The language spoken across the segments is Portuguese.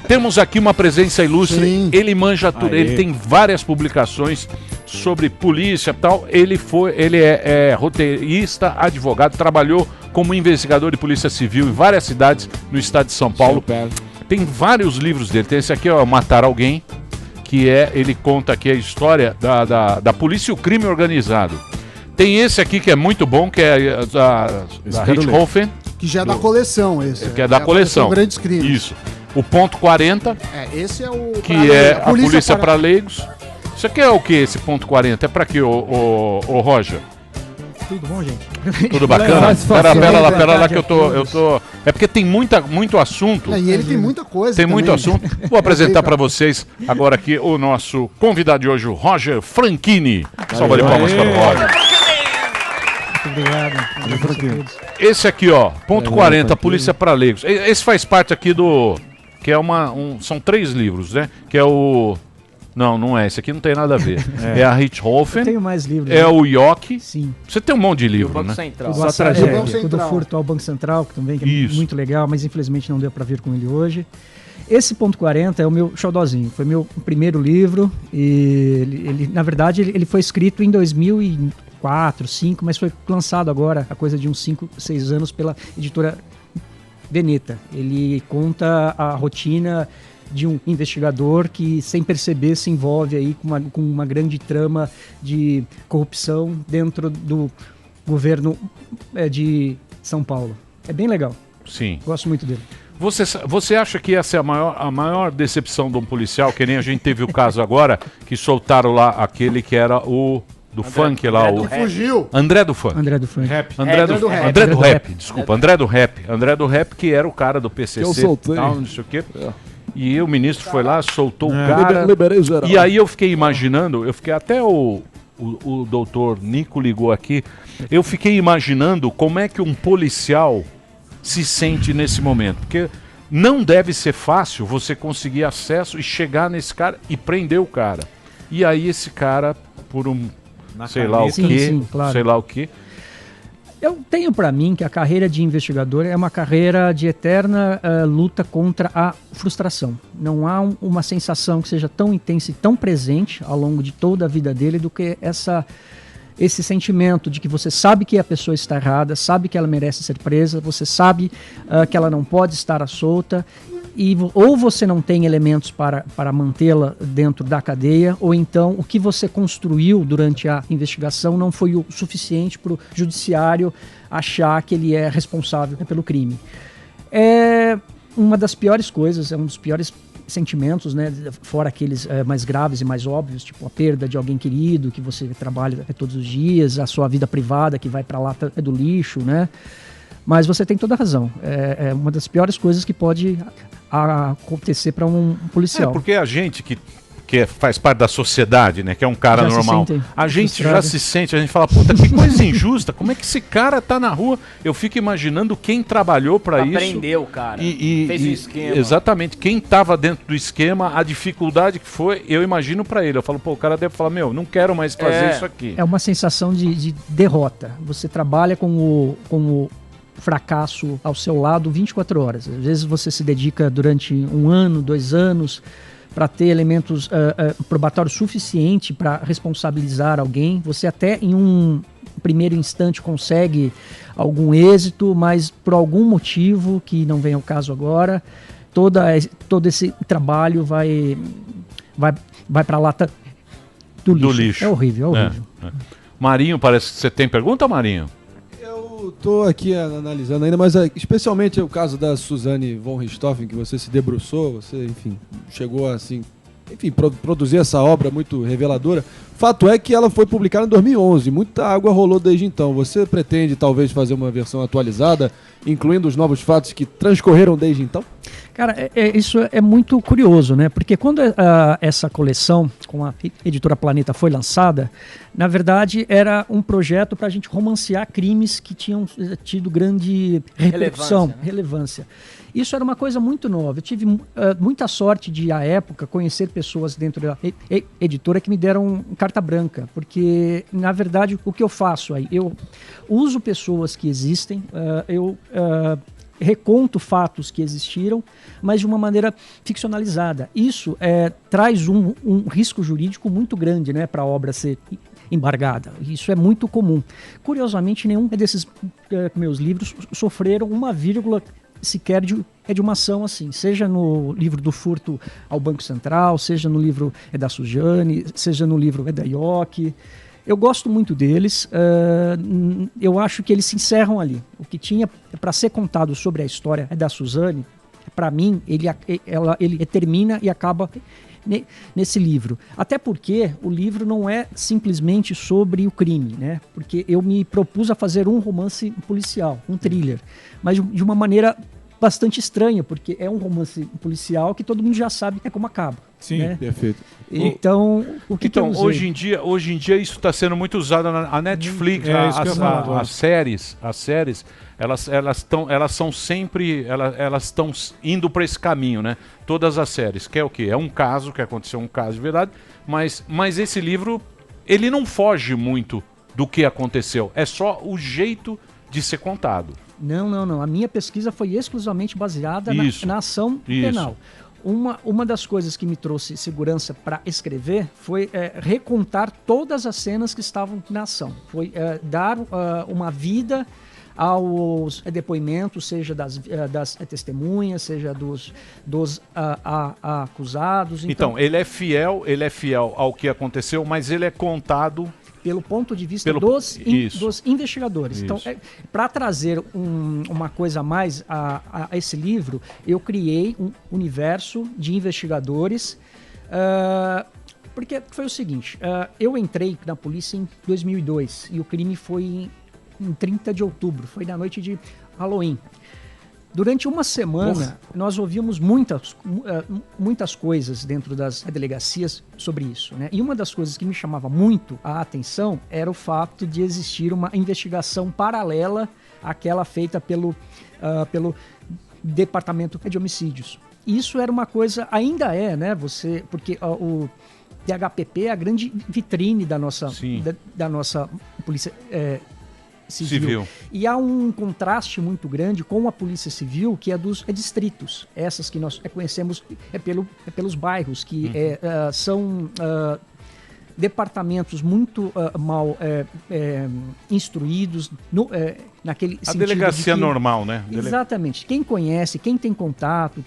Temos aqui uma presença ilustre, Sim. ele manja tudo, ele tem várias publicações sobre polícia e tal, ele é roteirista, advogado, trabalhou como investigador de polícia civil em várias cidades no estado de São Paulo. Tem vários livros dele, tem esse aqui, ó, Matar Alguém, que ele conta aqui a história da polícia e o crime organizado. Tem esse aqui que é muito bom, que é da Richthofen. Que já é da coleção, esse. Que é da coleção. Grandes Crimes. Isso. O ponto 40, Esse é o... que é a polícia para leigos. Isso aqui é o que, esse ponto 40? É para quê, o Roger? Tudo bom, gente? Tudo bacana? Pera lá que eu tô... É porque tem muito assunto. E ele tem muita coisa Tem também. muito assunto. Vou apresentar para vocês agora aqui o nosso convidado de hoje, o Roger Franchini. Salva de palmas para o Roger. Muito obrigado. Esse aqui, ó, ponto 40, Polícia para Leigos. Esse faz parte aqui do... Que é são 3 livros, né? Que é o... Não é. Esse aqui não tem nada a ver. É a Richthofen. Eu tenho mais livros. É o Yock. Sim. Você tem um monte de livro, Banco né? Central. O do furto ao Banco Central, que também é muito legal, mas infelizmente não deu para vir com ele hoje. Esse ponto 40 é o meu xodózinho. Foi meu primeiro livro. E ele na verdade, ele foi escrito em 2004, 2005, mas foi lançado agora, a coisa de uns 5, 6 anos, pela editora Veneta. Ele conta a rotina de um investigador que, sem perceber, se envolve aí com uma grande trama de corrupção dentro do governo de São Paulo. É bem legal. Sim. Gosto muito dele. Você acha que essa é a maior decepção de um policial, que nem a gente teve o caso agora, que soltaram lá aquele que era o... Do funk lá, o... Fugiu. André do Funk. André do Funk. André do Rap, desculpa. André do Rap, que era o cara do PCC. Que eu soltei. Tal, não sei o quê. E o ministro foi lá, soltou o cara. Liberei geral. E aí eu fiquei imaginando, até o doutor Nico ligou aqui, eu fiquei imaginando como é que um policial se sente nesse momento. Porque não deve ser fácil você conseguir acesso e chegar nesse cara e prender o cara. E aí esse cara, por um... sei lá o que. Eu tenho para mim que a carreira de investigador é uma carreira de eterna luta contra a frustração. Não há uma sensação que seja tão intensa e tão presente ao longo de toda a vida dele do que esse sentimento de que você sabe que a pessoa está errada, sabe que ela merece ser presa, você sabe que ela não pode estar à solta. Ou você não tem elementos para mantê-la dentro da cadeia, ou então o que você construiu durante a investigação não foi o suficiente para o judiciário achar que ele é responsável pelo crime. É uma das piores coisas, é um dos piores sentimentos, né? Fora aqueles mais graves e mais óbvios, tipo a perda de alguém querido, que você trabalha todos os dias, a sua vida privada que vai para a lata do lixo, né? Mas você tem toda a razão. É uma das piores coisas que pode acontecer para um policial. Porque a gente que faz parte da sociedade, né, que é um cara já normal, a gente já se sente, a gente fala, puta, que coisa injusta, como é que esse cara tá na rua? Eu fico imaginando quem trabalhou para isso. Aprendeu, cara. Fez o esquema. Exatamente, quem tava dentro do esquema, a dificuldade que foi, eu imagino para ele. Eu falo, pô, o cara deve falar, não quero mais fazer isso aqui. É uma sensação de derrota. Você trabalha com o fracasso ao seu lado 24 horas. Às vezes você se dedica durante 1 ano, 2 anos para ter elementos probatórios suficiente para responsabilizar alguém. Você até em um primeiro instante consegue algum êxito, mas por algum motivo que não vem ao caso agora, todo esse trabalho vai para a lata do lixo. É horrível, é horrível. Marinho, parece que você tem pergunta, Marinho? Eu tô aqui analisando ainda, mas especialmente o caso da Suzane von Richthofen, que você se debruçou, você, enfim, chegou a, assim, produzir essa obra muito reveladora. Fato é que ela foi publicada em 2011, muita água rolou desde então. Você pretende talvez fazer uma versão atualizada, incluindo os novos fatos que transcorreram desde então? Cara, isso é muito curioso, né? Porque quando essa coleção com a editora Planeta foi lançada, na verdade era um projeto para a gente romancear crimes que tinham tido grande repercussão, relevância. Isso era uma coisa muito nova. Eu tive muita sorte de, à época, conhecer pessoas dentro da editora que me deram carta branca, porque, na verdade, o que eu faço aí? Eu uso pessoas que existem, eu reconto fatos que existiram, mas de uma maneira ficcionalizada. Isso traz um risco jurídico muito grande, né, para a obra ser embargada. Isso é muito comum. Curiosamente, nenhum desses meus livros sofreram uma vírgula sequer de uma ação assim, seja no livro do furto ao Banco Central, seja no livro da Suzane, seja no livro da Ioki. Eu gosto muito deles, eu acho que eles se encerram ali. O que tinha para ser contado sobre a história da Suzane, para mim, ele termina e acaba nesse livro. Até porque o livro não é simplesmente sobre o crime, né? Porque eu me propus a fazer um romance policial, um thriller, mas de uma maneira bastante estranha, porque é um romance policial que todo mundo já sabe como acaba. Sim, né? Perfeito. Então, então hoje em dia isso está sendo muito usado a Netflix, as séries, elas são sempre, elas estão indo para esse caminho, né? Todas as séries, que é o quê? É um caso que aconteceu, um caso de verdade, mas esse livro ele não foge muito do que aconteceu, é só o jeito de ser contado. Não. A minha pesquisa foi exclusivamente baseada na ação penal. Uma das coisas que me trouxe segurança para escrever foi recontar todas as cenas que estavam na ação. Foi dar uma vida aos depoimentos, seja das testemunhas, seja dos acusados. Então, ele é fiel ao que aconteceu, mas ele é contado pelo ponto de vista dos investigadores. Isso. Então, para trazer uma coisa a mais a esse livro, eu criei um universo de investigadores, porque foi o seguinte, eu entrei na polícia em 2002 e o crime foi em 30 de outubro, foi na noite de Halloween. Durante uma semana, nós ouvimos muitas coisas dentro das delegacias sobre isso, né? E uma das coisas que me chamava muito a atenção era o fato de existir uma investigação paralela àquela feita pelo Departamento de Homicídios. Isso era uma coisa, ainda né? Porque o DHPP é a grande vitrine da nossa polícia civil. E há um contraste muito grande com a polícia civil, que é dos distritos. Essas que nós conhecemos pelos bairros, que são departamentos muito mal instruídos naquele sentido. A delegacia normal, né? Exatamente. Quem conhece, quem tem contato,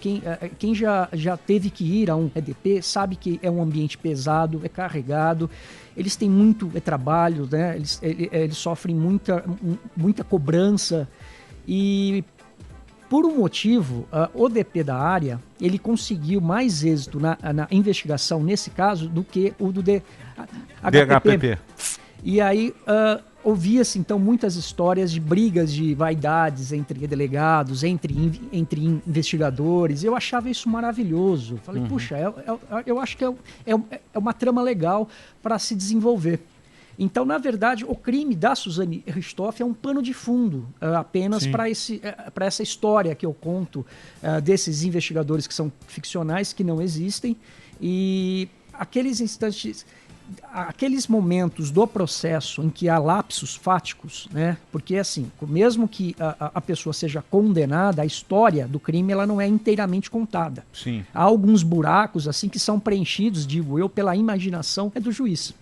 quem já teve que ir a um EDP, sabe que é um ambiente pesado, é carregado. Eles têm muito trabalho, né? Eles sofrem muita cobrança e, por um motivo, o DP da área ele conseguiu mais êxito na investigação nesse caso do que o do DHPP. E aí ouvia-se então muitas histórias de brigas de vaidades entre delegados, entre investigadores. Eu achava isso maravilhoso. Falei, puxa, eu acho que é uma trama legal para se desenvolver. Então, na verdade, o crime da Suzane Richthofen é um pano de fundo apenas para essa história que eu conto desses investigadores que são ficcionais, que não existem, e aqueles momentos do processo em que há lapsos fáticos, né? Porque assim, mesmo que a pessoa seja condenada, a história do crime ela não é inteiramente contada. Sim. Há alguns buracos assim que são preenchidos, digo eu, pela imaginação do juiz.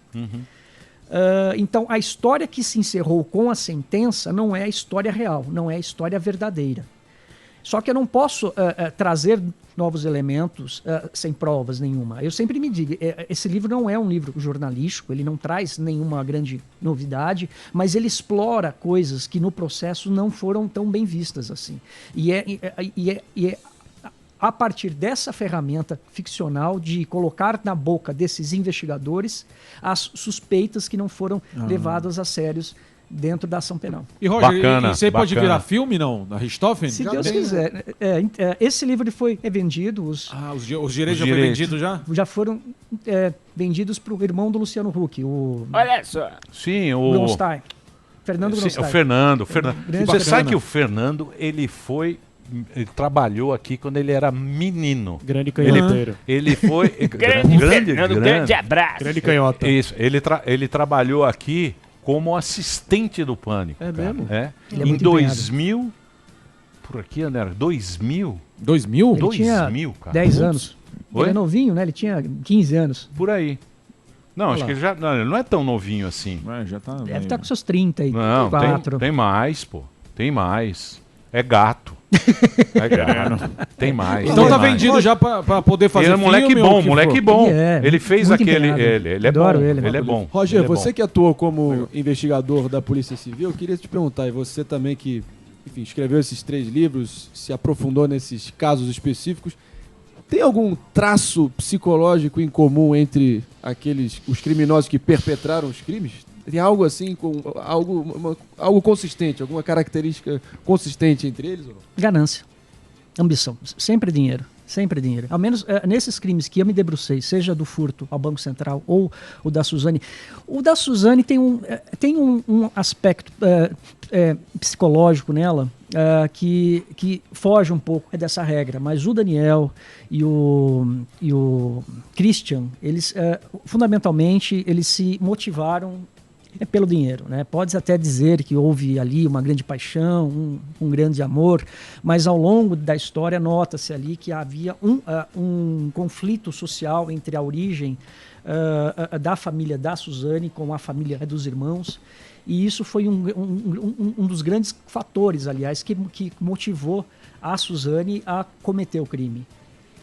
Então, a história que se encerrou com a sentença não é a história real, não é a história verdadeira. Só que eu não posso trazer novos elementos sem provas nenhuma. Eu sempre me digo, esse livro não é um livro jornalístico, ele não traz nenhuma grande novidade, mas ele explora coisas que no processo não foram tão bem vistas assim. E é a partir dessa ferramenta ficcional de colocar na boca desses investigadores as suspeitas que não foram levadas a sérios dentro da ação penal. E Roger, você pode virar filme, não? Da Richthofen? Se Deus quiser. Esse livro foi vendido. Os direitos já foram vendidos já? Já foram vendidos para o irmão do Luciano Huck. Olha só. Sim, Grunstein. Fernando Grunstein. O Fernando. Você sabe que o Fernando, ele trabalhou aqui quando ele era menino. Grande canhoteiro. Ele foi... grande abraço. Grande canhota. Isso. Ele trabalhou aqui como assistente do Pânico. É mesmo? Em 2000... por aqui, André, 2000? 2000? Ele tinha 2000, cara. 10 anos. Oi? Ele é novinho, né? Ele tinha 15 anos. Por aí. Não, Olha acho lá. que ele já não, ele não é tão novinho assim. Já tá Deve estar com seus 34. Não, tem mais, pô. Tem mais. É gato. É gato. Tem mais. Então tem tá mais. vendido já pra poder fazer Ele é moleque filme ou bom, o que moleque for? bom. Ele é Fez muito aquele. empenhado. Ele é Adoro bom. ele. Ele é bom. Roger, Ele é você bom. que atuou como investigador da Polícia Civil, eu queria te perguntar, e você também que, enfim, escreveu esses 3 livros, se aprofundou nesses casos específicos, tem algum traço psicológico em comum entre os criminosos que perpetraram os crimes? Tem algo assim, algo consistente, alguma característica consistente entre eles? Ou não? Ganância, ambição, sempre dinheiro. Sempre dinheiro. Ao menos nesses crimes que eu me debrucei, seja do furto ao Banco Central ou o da Suzane. O da Suzane tem um aspecto psicológico nela que foge um pouco dessa regra. Mas o Daniel e o Christian, eles fundamentalmente eles se motivaram pelo dinheiro, né? Pode-se até dizer que houve ali uma grande paixão, um grande amor, mas ao longo da história nota-se ali que havia um conflito social entre a origem da família da Suzane com a família dos irmãos, e isso foi um dos grandes fatores, aliás, que motivou a Suzane a cometer o crime.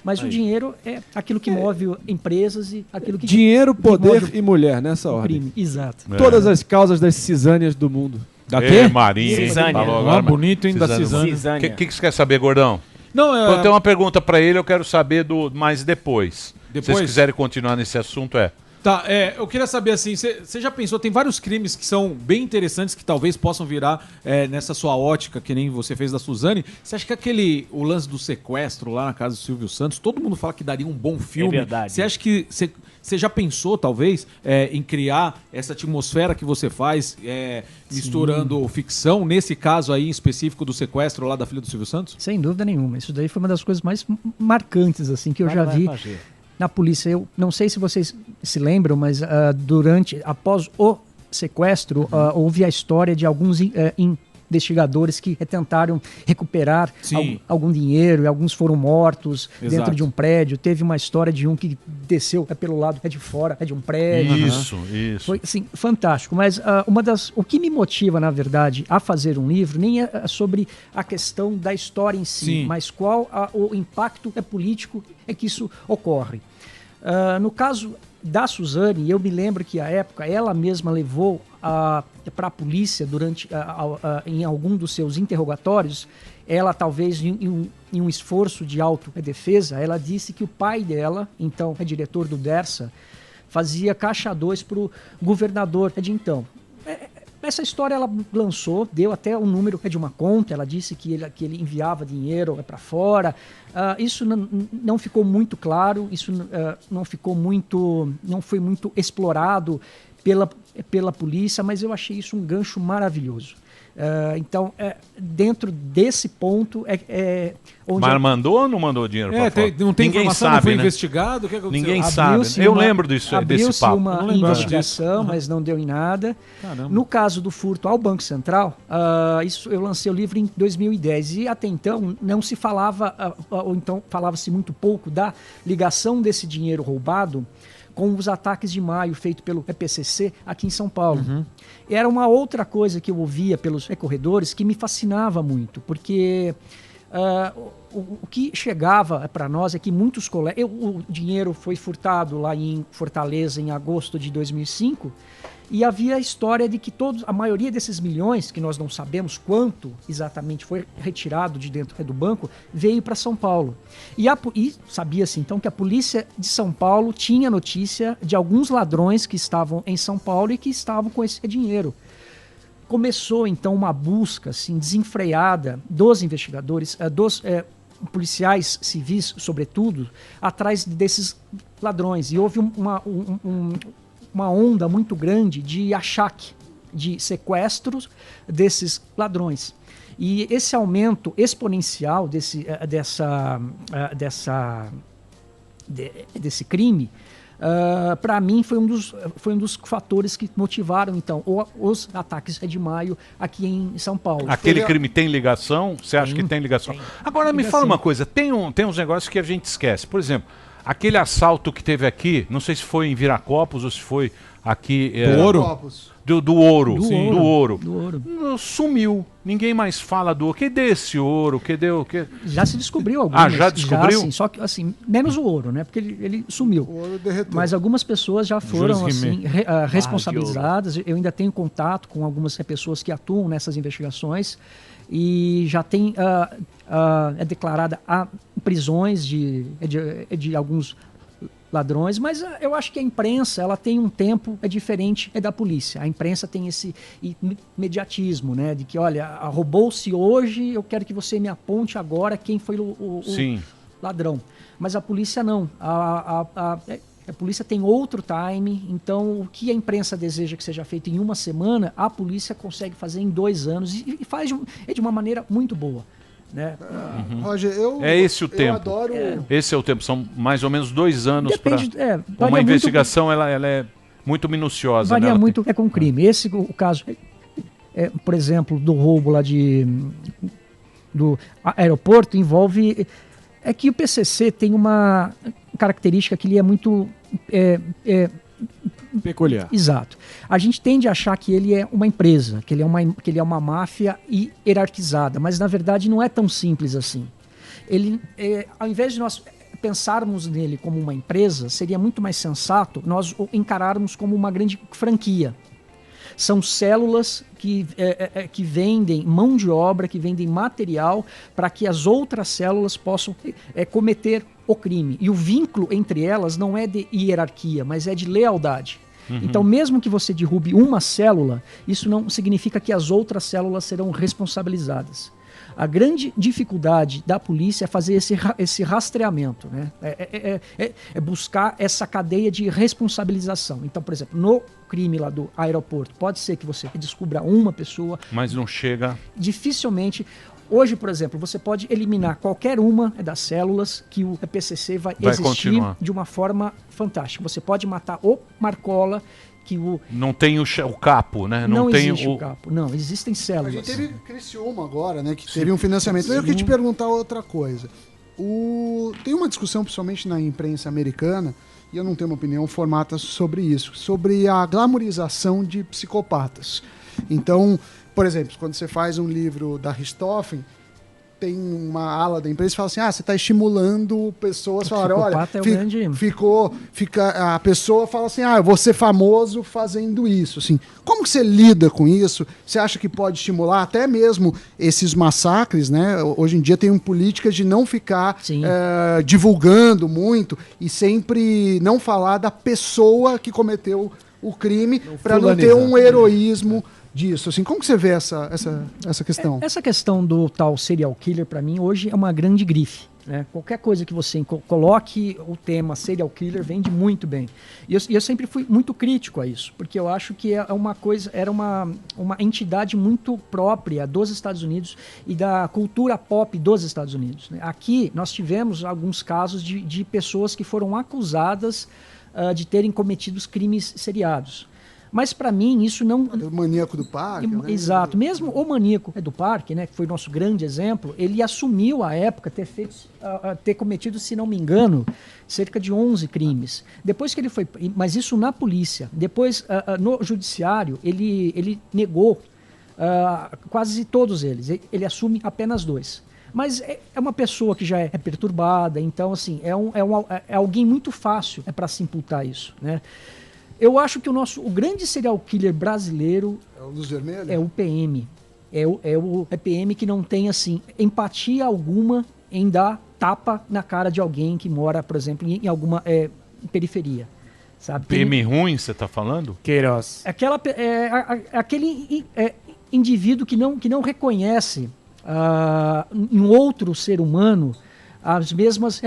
Mas o dinheiro é aquilo que move empresas e aquilo que... Dinheiro, poder move e mulher, nessa o ordem. crime. Exato. Todas as causas das cisâneas do mundo. Da Ei, quê? Marinho. Cisânia. Falou Ah, agora, bonito, hein, da Cisânia. O Cisânia. que você quer saber, Gordão? Não, Eu tenho uma pergunta pra ele, eu quero saber mais depois. Se Depois? vocês quiserem continuar nesse assunto, Tá, eu queria saber assim, você já pensou, tem vários crimes que são bem interessantes que talvez possam virar nessa sua ótica, que nem você fez da Suzane. Você acha que o lance do sequestro lá na casa do Silvio Santos, todo mundo fala que daria um bom filme. É verdade. Você acha que você já pensou, talvez, em criar essa atmosfera que você faz, misturando ficção, nesse caso aí em específico do sequestro lá da filha do Silvio Santos? Sem dúvida nenhuma. Isso daí foi uma das coisas mais marcantes assim que eu já vi na polícia. Eu não sei se vocês se lembram, mas após o sequestro, houve a história de alguns investigadores que tentaram recuperar algum dinheiro, e alguns foram mortos dentro de um prédio. Teve uma história de um que desceu pelo lado de fora de um prédio. Isso. Foi assim, fantástico. Mas o que me motiva, na verdade, a fazer um livro nem é sobre a questão da história em si, mas qual o impacto político que isso ocorre. No caso da Suzane, eu me lembro que à época ela mesma levou para a polícia em algum dos seus interrogatórios, ela talvez em um esforço de autodefesa, ela disse que o pai dela, então diretor do Dersa, fazia caixa 2 para o governador de então. Essa história ela lançou, deu até o número de uma conta, ela disse que ele enviava dinheiro para fora. Isso não ficou muito claro, isso não foi muito explorado pela polícia, mas eu achei isso um gancho maravilhoso. Então, dentro desse ponto onde... Mas mandou ou não mandou dinheiro pra fora? Não tem Ninguém informação, sabe, não foi né? investigado? O que aconteceu? Ninguém sabe. Eu lembro desse papo. Abriu-se uma Não lembrava investigação, disso. mas não deu em nada. Caramba. No caso do furto ao Banco Central, eu lancei o livro em 2010 e até então não se falava, ou então falava-se muito pouco da ligação desse dinheiro roubado com os ataques de maio feitos pelo PCC aqui em São Paulo. Era uma outra coisa que eu ouvia pelos corredores que me fascinava muito, porque o que chegava para nós é que muitos colegas... O dinheiro foi furtado lá em Fortaleza em agosto de 2005 e havia a história de que a maioria desses milhões, que nós não sabemos quanto exatamente foi retirado de dentro do banco, veio para São Paulo. E sabia-se então que a polícia de São Paulo tinha notícia de alguns ladrões que estavam em São Paulo e que estavam com esse dinheiro. Começou então uma busca assim, desenfreada dos investigadores, dos policiais civis, sobretudo, atrás desses ladrões. E houve uma onda muito grande de achaque, de sequestros desses ladrões. E esse aumento exponencial desse crime para mim foi um dos fatores que motivaram então os ataques de maio aqui em São Paulo. Aquele crime tem ligação? Você acha que tem ligação? Agora me fala uma coisa, tem uns negócios que a gente esquece. Por exemplo, aquele assalto que teve aqui, não sei se foi em Viracopos ou se foi aqui... Do Ouro? Do ouro. Do ouro. Sumiu. Ninguém mais fala do ouro. Cadê esse ouro? Já se descobriu algumas. Já descobriu? Sim, só que assim, menos o ouro, né? Porque ele sumiu. O ouro derreteu. Mas algumas pessoas já foram assim, responsabilizadas. Eu ainda tenho contato com algumas pessoas que atuam nessas investigações e já tem é declarada prisões de alguns ladrões, mas eu acho que a imprensa ela tem um tempo diferente da polícia. A imprensa tem esse imediatismo, né? De que, olha, roubou-se hoje, eu quero que você me aponte agora quem foi o ladrão. Mas a polícia não. A polícia tem outro time, então o que a imprensa deseja que seja feito em uma semana, a polícia consegue fazer em 2 anos e faz de uma maneira muito boa. Né? Roger, esse o tempo. Adoro... Esse é o tempo. São mais ou menos 2 anos para uma varia investigação. Ela é muito minuciosa. Varia né? muito com o crime. Esse o caso, por exemplo, do roubo lá do aeroporto envolve que o PCC tem uma característica que ele é muito peculiar. Exato. A gente tende a achar que ele é uma empresa, que ele é uma máfia hierarquizada, mas na verdade não é tão simples assim. Ele, ao invés de nós pensarmos nele como uma empresa, seria muito mais sensato nós o encararmos como uma grande franquia. São células que vendem mão de obra, que vendem material para que as outras células possam cometer o crime. E o vínculo entre elas não é de hierarquia, mas é de lealdade. Então, mesmo que você derrube uma célula, isso não significa que as outras células serão responsabilizadas. A grande dificuldade da polícia é fazer esse rastreamento, né? É buscar essa cadeia de responsabilização. Então, por exemplo, no crime lá do aeroporto, pode ser que você descubra uma pessoa... Mas não chega... Dificilmente... Hoje, por exemplo, você pode eliminar qualquer uma das células que o PCC vai existir continuar de uma forma fantástica. Você pode matar o Marcola, que o... Não tem o capo, né? Não tem existe o capo, não. Existem células. A gente teve Criciúma agora, né? Que teve um financiamento. Mas eu queria te perguntar outra coisa. Tem uma discussão, principalmente na imprensa americana, e eu não tenho uma opinião formada sobre isso, sobre a glamorização de psicopatas. Então... Por exemplo, quando você faz um livro da Richthofen, tem uma ala da empresa que fala assim, você está estimulando pessoas a falarem, olha, a pessoa fala assim, eu vou ser famoso fazendo isso. Assim, como que você lida com isso? Você acha que pode estimular até mesmo esses massacres, né? Hoje em dia tem uma política de não ficar divulgando muito e sempre não falar da pessoa que cometeu o crime para não ter um heroísmo disso, assim, como que você vê essa questão? Essa questão do tal serial killer, para mim, hoje é uma grande grife, né? Qualquer coisa que você coloque o tema serial killer vende muito bem. E eu sempre fui muito crítico a isso, porque eu acho que era uma entidade muito própria dos Estados Unidos e da cultura pop dos Estados Unidos, né? Aqui nós tivemos alguns casos de pessoas que foram acusadas de terem cometido crimes seriados. Mas para mim isso não... O maníaco do parque. Né? Exato. Mesmo o maníaco do parque, né, que foi nosso grande exemplo, ele assumiu à época ter cometido, se não me engano, cerca de 11 crimes. Depois que ele foi... Mas isso na polícia. Depois, no judiciário, ele negou quase todos eles. Ele assume apenas 2. Mas é uma pessoa que já é perturbada, então assim, é alguém muito fácil para se imputar isso, né? Eu acho que o grande serial killer brasileiro é o Luz Vermelha? É o PM. É o PM que não tem assim empatia alguma em dar tapa na cara de alguém que mora, por exemplo, em alguma periferia. Sabe? PM ruim, você está falando? Queiroz. Aquele indivíduo que não reconhece em outro ser humano as mesmas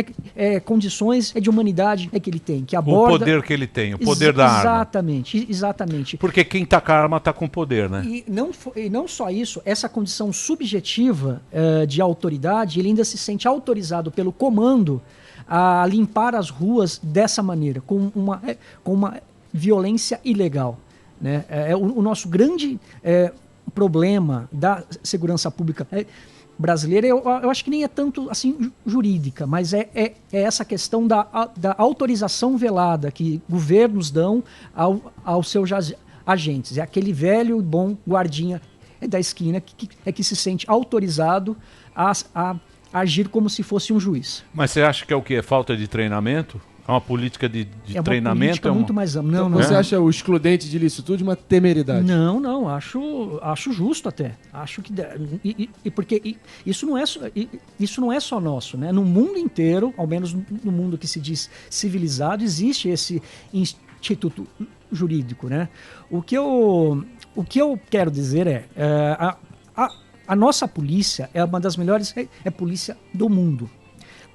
condições de humanidade que ele tem, que aborda... O poder que ele tem, o poder da arma. Exatamente. Porque quem tá com a arma tá com poder, né? E não só isso, essa condição subjetiva de autoridade, ele ainda se sente autorizado pelo comando a limpar as ruas dessa maneira, com uma violência ilegal, né? O nosso grande problema da segurança pública brasileira, eu acho que nem é tanto assim jurídica, mas é essa questão da autorização velada que governos dão aos seus agentes. É aquele velho e bom guardinha da esquina que se sente autorizado a agir como se fosse um juiz. Mas você acha que é o quê? É falta de treinamento? É uma política de treinamento? Política muito mais ampla. Então, você acha o excludente de licitude uma temeridade? Não, acho justo até. Acho que porque isso não é só nosso, né? No mundo inteiro, ao menos no mundo que se diz civilizado, existe esse instituto jurídico, né? O que eu quero dizer a nossa polícia é uma das melhores polícia do mundo.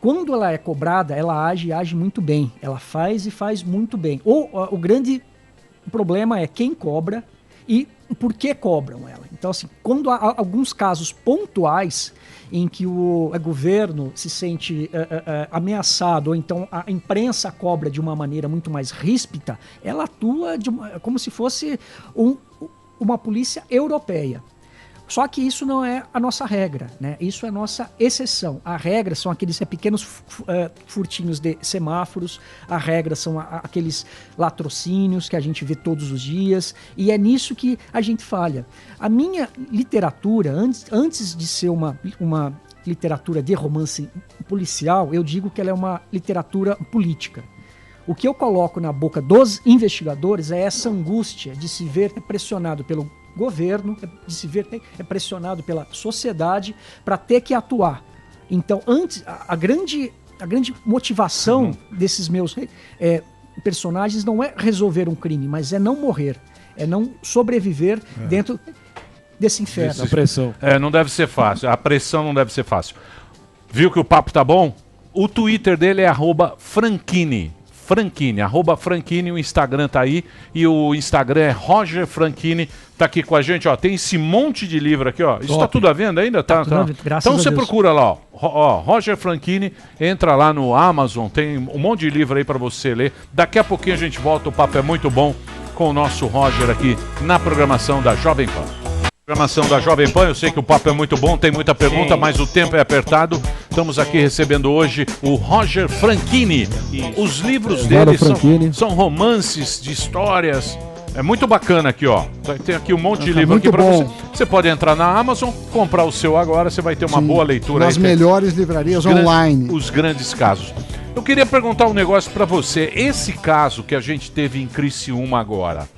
Quando ela é cobrada, ela age muito bem. Ela faz e faz muito bem. O grande problema é quem cobra e por que cobram ela. Então, assim, quando há alguns casos pontuais em que o governo se sente ameaçado, ou então a imprensa cobra de uma maneira muito mais ríspida, ela atua como se fosse uma polícia europeia. Só que isso não é a nossa regra, né? Isso é a nossa exceção. A regra são aqueles pequenos furtinhos de semáforos, a regra são aqueles latrocínios que a gente vê todos os dias, e é nisso que a gente falha. A minha literatura, antes de ser uma literatura de romance policial, eu digo que ela é uma literatura política. O que eu coloco na boca dos investigadores é essa angústia de se ver pressionado pelo governo, de se ver pressionado pela sociedade para ter que atuar. Então, antes, a grande motivação desses meus personagens não é resolver um crime, mas é não morrer, é não sobreviver dentro desse inferno. A pressão. Não deve ser fácil, a pressão não deve ser fácil. Viu que o papo tá bom? O Twitter dele é @Franchini. @Franchini, o Instagram tá aí, e o Instagram é Roger Franchini, tá aqui com a gente, ó, tem esse monte de livro aqui, ó, isso tá tudo à venda ainda? Tá. Então você procura lá, ó, Roger Franchini, entra lá no Amazon, tem um monte de livro aí pra você ler, daqui a pouquinho a gente volta, o papo é muito bom com o nosso Roger aqui na programação da Jovem Pan. Programação da Jovem Pan, eu sei que o papo é muito bom, tem muita pergunta, mas o tempo é apertado. Estamos aqui recebendo hoje o Roger Franchini. Os livros dele são romances de histórias. É muito bacana aqui, ó. Tem aqui um monte de livro aqui para você. Você pode entrar na Amazon, comprar o seu agora, você vai ter uma boa leitura. Nas melhores livrarias online. Os grandes casos. Eu queria perguntar um negócio para você. Esse caso que a gente teve em Criciúma agora,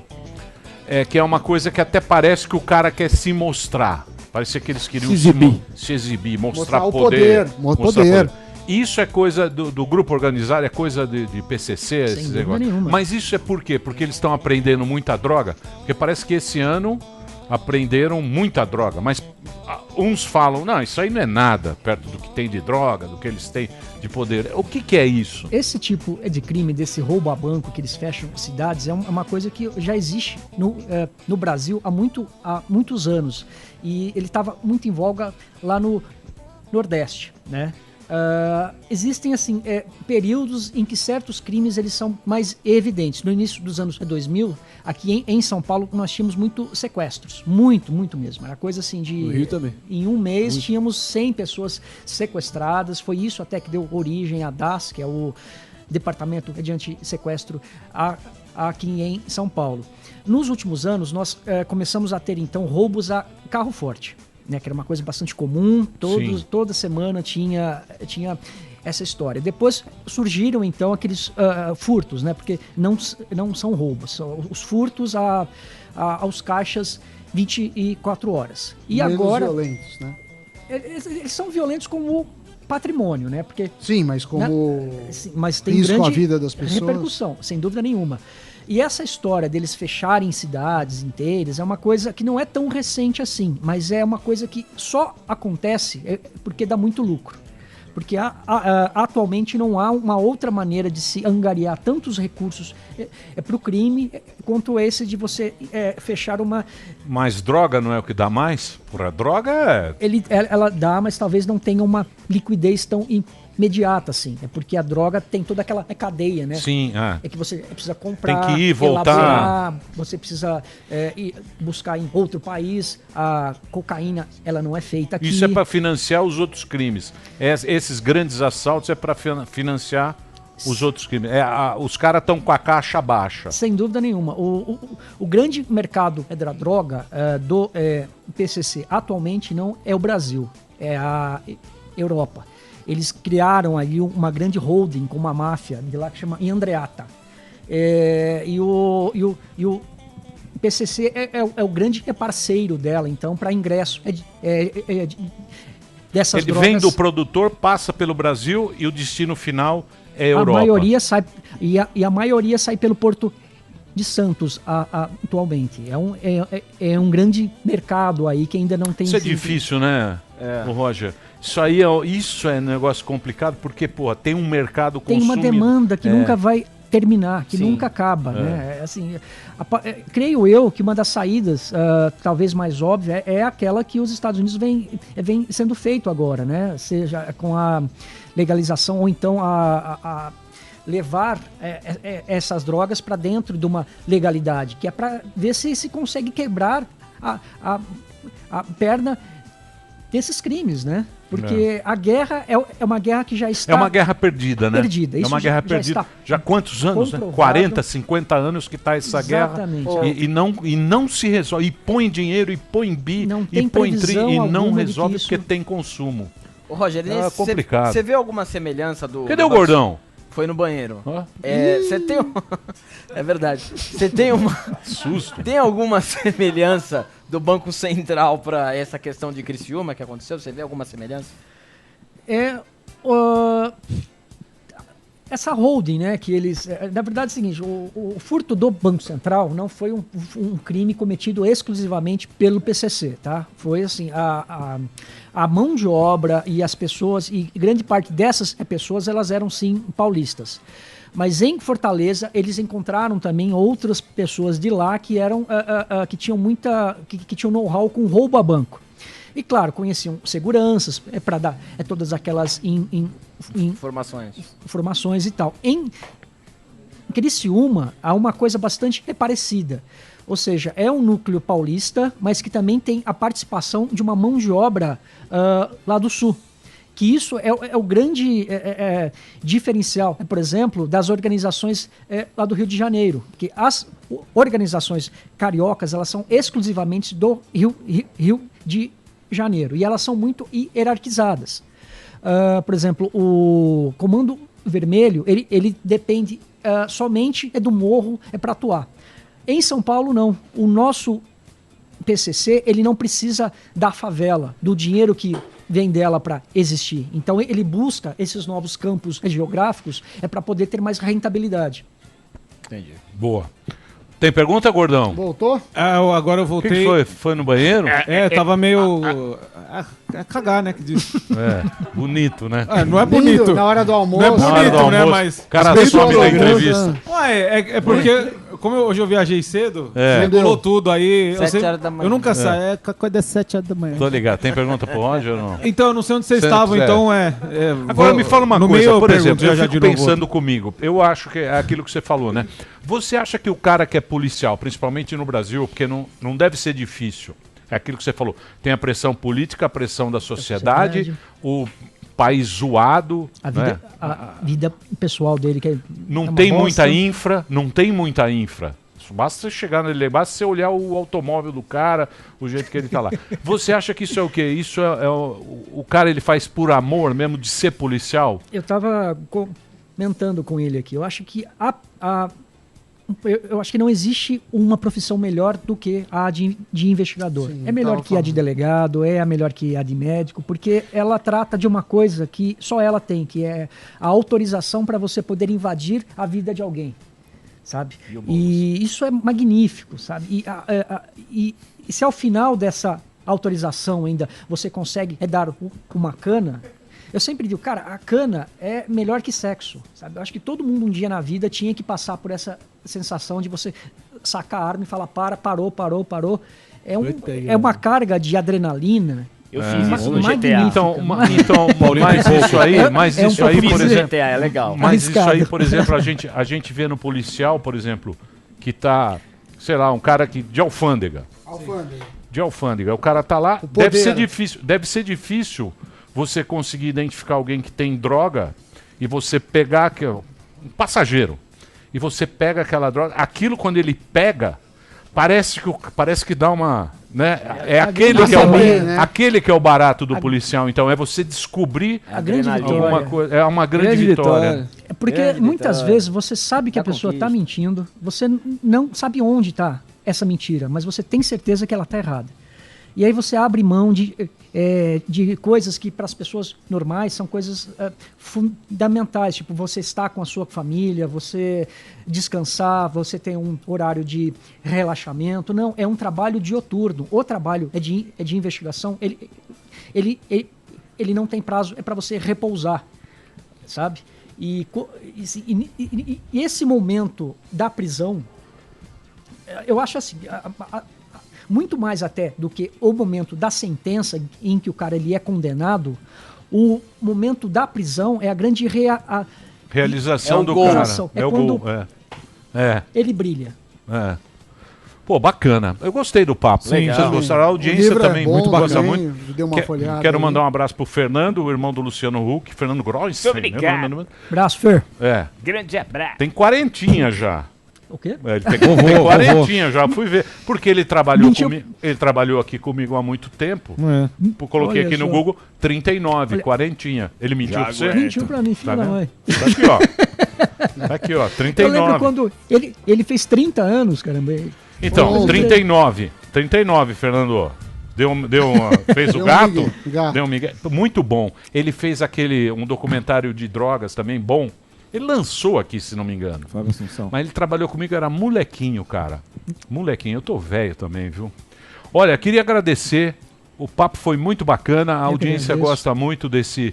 que é uma coisa que até parece que o cara quer se mostrar. Parece que eles queriam se exibir, mostrar poder. Isso é coisa do grupo organizado, é coisa de PCC, esses negócios. Mas isso é por quê? Porque eles estão aprendendo muita droga? Porque parece que esse ano aprenderam muita droga. Mas uns falam, não, isso aí não é nada perto do que tem de droga, do que eles têm de poder. O que é isso? Esse tipo de crime, desse roubo a banco que eles fecham cidades, é uma coisa que já existe no Brasil há muitos anos. E ele estava muito em voga lá no Nordeste, né? Existem assim períodos em que certos crimes eles são mais evidentes. No início dos anos 2000, aqui em São Paulo, nós tínhamos muito sequestros, muito mesmo. Era coisa assim de... No Rio também. Em um mês tínhamos 100 pessoas sequestradas. Foi isso até que deu origem à DAS, que é o Departamento de Antissequestro aqui em São Paulo. Nos últimos anos, nós começamos a ter então roubos a carro forte, né, que era uma coisa bastante comum, toda semana tinha essa história. Depois surgiram então aqueles furtos, né, porque não são roubos, são os furtos aos caixas 24 horas. E menos agora violentos, né? Eles são violentos como patrimônio, né? Porque sim, mas como mas tem risco grande à vida das pessoas, repercussão, sem dúvida nenhuma. E essa história deles fecharem cidades inteiras é uma coisa que não é tão recente assim, mas é uma coisa que só acontece porque dá muito lucro. Porque atualmente não há uma outra maneira de se angariar tantos recursos para o crime quanto esse de você fechar uma... Mas droga não é o que dá mais? Por a droga ela dá, mas talvez não tenha uma liquidez tão imediata, assim. É porque a droga tem toda aquela cadeia, né? Sim, É que você precisa comprar, tem que ir, voltar. elaborar, você precisa ir buscar em outro país. A cocaína, ela não é feita aqui. Isso é para financiar os outros crimes. Esses grandes assaltos é para financiar os outros crimes. Os caras estão com a caixa baixa. Sem dúvida nenhuma. O grande mercado da droga do PCC atualmente não é o Brasil, é a Europa. Eles criaram ali uma grande holding com uma máfia de lá que chama Andreatta. E o PCC é o grande parceiro dela, então, para ingresso dessas Ele drogas. vem do produtor, passa pelo Brasil e o destino final é a Europa. A maioria sai, a maioria sai pelo Porto de Santos atualmente. É um grande mercado aí que ainda não tem... Isso é difícil, né, Roger? Isso é um negócio complicado porque, porra, tem um mercado consumido. Tem uma demanda que nunca vai terminar, que nunca acaba, né? Assim, creio eu que uma das saídas, talvez mais óbvia, é aquela que os Estados Unidos vem sendo feito agora, né? Seja com a legalização ou então a levar essas drogas para dentro de uma legalidade, que é para ver se consegue quebrar a perna desses crimes, né? Porque a guerra é uma guerra que já está... É uma guerra perdida, né? Perdida. É uma guerra perdida. Já quantos anos, né? 40, 50 anos que está essa guerra. E não se resolve. E põe dinheiro, e põe e põe e não resolve porque tem consumo. Ô, Roger, é complicado. Você vê alguma semelhança do... Cadê o gordão? Foi no banheiro. Você tem É verdade. Você tem uma... Susto. Tem alguma semelhança do Banco Central para essa questão de Criciúma que aconteceu? Você vê alguma semelhança? Essa holding, né, que eles... Na verdade é o seguinte, o furto do Banco Central não foi um crime cometido exclusivamente pelo PCC, tá? Foi assim, a mão de obra e as pessoas, e grande parte dessas pessoas, elas eram sim paulistas. Mas em Fortaleza, eles encontraram também outras pessoas de lá que eram que tinham que tinham know-how com roubo a banco. E claro, conheciam seguranças para dar todas aquelas informações e tal. Em Criciúma, há uma coisa bastante parecida. Ou seja, é um núcleo paulista, mas que também tem a participação de uma mão de obra lá do sul. Que isso é o grande diferencial, por exemplo, das organizações lá do Rio de Janeiro. Que as organizações cariocas, elas são exclusivamente do Rio de Janeiro. E elas são muito hierarquizadas. Por exemplo, o Comando Vermelho, ele depende somente do morro para atuar. Em São Paulo, não. O nosso PCC, ele não precisa da favela, do dinheiro que vem dela para existir. Então ele busca esses novos campos geográficos para poder ter mais rentabilidade. Entendi. Boa. Tem pergunta, gordão? Voltou? Agora eu voltei. O que foi? Foi no banheiro? Tava meio... cagar, né? Que diz. Bonito, né? Não é bonito. Na hora do almoço. Não é bonito, né? Mas... O cara some da entrevista. É porque... Como hoje eu viajei cedo, regulou tudo aí. 7 horas da manhã. Eu nunca saio. Coisa das 7 horas da manhã. Tô ligado. Tem pergunta pro Roger ou não? Então, eu não sei onde vocês estavam, então Agora me fala uma coisa, por exemplo, eu já fico pensando comigo. Eu acho que é aquilo que você falou, né? Você acha que o cara que é policial, principalmente no Brasil, porque não deve ser difícil, é aquilo que você falou, tem a pressão política, a pressão da sociedade. O país zoado. A vida pessoal dele que não tem muita infra, Basta você chegar nele, basta você olhar o automóvel do cara, o jeito que ele tá lá. Você acha que isso é o quê? Isso o cara ele faz por amor mesmo de ser policial? Eu tava comentando com ele aqui. Eu acho que eu acho que não existe uma profissão melhor do que a de investigador. Sim, é melhor que a de delegado, é a melhor que a de médico, porque ela trata de uma coisa que só ela tem, que é a autorização para você poder invadir a vida de alguém, sabe? E isso é magnífico, sabe? E se ao final dessa autorização ainda você consegue dar uma cana... Eu sempre digo, cara, a cana é melhor que sexo, sabe? Eu acho que todo mundo um dia na vida tinha que passar por essa sensação de você sacar a arma e falar parou. É uma carga de adrenalina Eu fiz isso no GTA. Então, mas isso aí, por exemplo, GTA, é legal. Mas isso aí, por exemplo, a gente vê no policial, por exemplo, que tá, sei lá, um cara de alfândega. De alfândega. O cara tá lá, deve ser difícil você conseguir identificar alguém que tem droga e você pegar um passageiro e você pega aquela droga, aquilo quando ele pega, parece que dá uma, né? É aquele que é o barato do policial. Então é você descobrir a grande alguma coisa, é uma grande vitória. É porque muitas vezes você sabe que a pessoa está mentindo, você não sabe onde está essa mentira, mas você tem certeza que ela está errada. E aí você abre mão de coisas que para as pessoas normais são coisas fundamentais, tipo você estar com a sua família, você descansar, você tem um horário de relaxamento. Não, é um trabalho dioturno. O trabalho é de investigação, ele não tem prazo, é para você repousar, sabe? E esse momento da prisão, eu acho assim, muito mais até do que o momento da sentença em que o cara ele é condenado, o momento da prisão é a grande realização do cara. É quando ele brilha. Pô, bacana. Eu gostei do papo. Sim, vocês gostaram? A audiência também muito gosta bacana. muito. Deu uma folhada Quero aí. mandar um abraço pro Fernando, o irmão do Luciano Huck, Fernando Gross. Obrigado. Abraço, Fer. Grande abraço. Tem 40 já. O quê? Ele tem 40 já, fui ver. Porque ele trabalhou comigo. Ele trabalhou aqui comigo há muito tempo. Coloquei Olha aqui no só. Google 39, 40. Ele mentiu pra você? Mentiu pra mim, filho da mãe. Tá aqui, ó. Tá aqui, ó. 39. Eu lembro quando ele fez 30 anos, caramba. Então, 39. 39, Fernando. Fez o gato? Deu um migué. Muito bom. Ele fez um documentário de drogas também bom. Ele lançou aqui, se não me engano. Mas ele trabalhou comigo, era molequinho, cara. Molequinho. Eu tô velho também, viu? Olha, queria agradecer. O papo foi muito bacana. A audiência gosta muito desse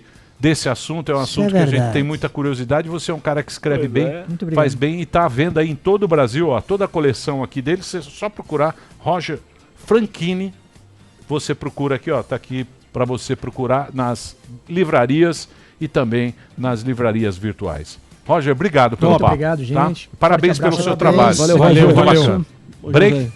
assunto. É um assunto que a gente tem muita curiosidade. Você é um cara que escreve bem, faz bem e está à venda aí em todo o Brasil. Ó, toda a coleção aqui dele. Você só procurar Roger Franchini. Você procura aqui, ó. Tá aqui para você procurar nas livrarias e também nas livrarias virtuais. Roger, obrigado pelo papo. Obrigado, gente. Tá? Parabéns pelo seu trabalho. Valeu. Break.